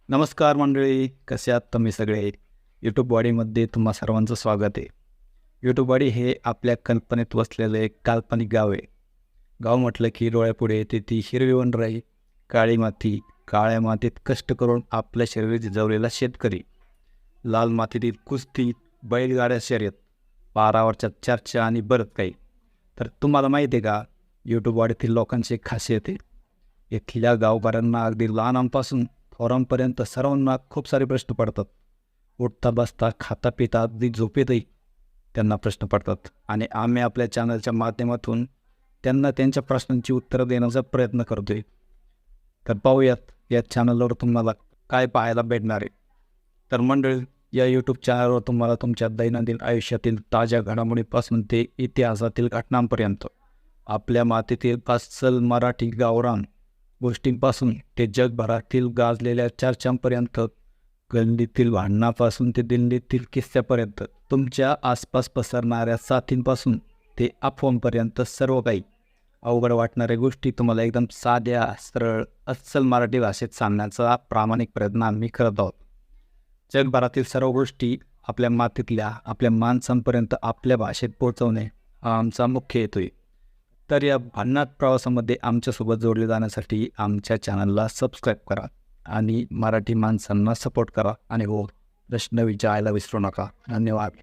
नमस्कार मंडळी, कसे आहात तुम्ही सगळे? यूट्यूब बॉडीमध्ये तुम्हा सर्वांचं स्वागत आहे. यूट्यूब बॉडी हे आपल्या कल्पनेत वसलेलं एक काल्पनिक गाव आहे. गाव म्हटलं की डोळ्यापुढे येते ती हिरवी वनराई, काळी माती, काळ्या मातीत कष्ट करून आपल्या शरीर झिजवलेला शेतकरी, लाल मातीतील कुस्ती, बैलगाड्या शर्यत, पारावरच्या चर्चा आणि बरंच काही. तर तुम्हाला माहिती आहे का, यूट्यूब बॉडीतील लोकांची एक खासियत आहे. इथल्या गावकऱ्यांना अगदी लहानांपासून थोरांपर्यंत सर्वांना खूप सारे प्रश्न पडतात. उठता बसता खाता पिता अगदी झोपेतही त्यांना प्रश्न पडतात आणि आम्ही आपल्या चॅनलच्या माध्यमातून त्यांना त्यांच्या प्रश्नांची उत्तरं देण्याचा प्रयत्न करतोय. तर पाहूयात या चॅनलवर तुम्हाला काय पाहायला भेटणार आहे. तर मंडळी, या यूट्यूब चॅनलवर तुम्हाला तुमच्या दैनंदिन आयुष्यातील ताज्या घडामोडीपासून ते इतिहासातील घटनांपर्यंत, आपल्या मातीतील अस्सल मराठी गावरान गोष्टींपासून ते जगभरातील गाजलेल्या चर्चांपर्यंत, गल्लीतील भांडणापासून ते दिल्लीतील किस्स्यापर्यंत, तुमच्या आसपास पसरणाऱ्या साथींपासून ते अफवांपर्यंत सर्व काही अवघड वाटणाऱ्या गोष्टी तुम्हाला एकदम साध्या, सरळ, अस्सल मराठी भाषेत सांगण्याचा प्रामाणिक प्रयत्न आम्ही करत आहोत. जगभरातील सर्व गोष्टी आपल्या मातीतल्या, आपल्या माणसांपर्यंत आपल्या भाषेत पोहोचवणे हा आमचा मुख्य हेतू आहे. तर या भन्नाट प्रवासामध्ये आमच्यासोबत जोडले जाण्यासाठी आमच्या चॅनलला सबस्क्राईब करा आणि मराठी माणसांना सपोर्ट करा. आणि हो, प्रश्न विचारायला विसरू नका. धन्यवाद.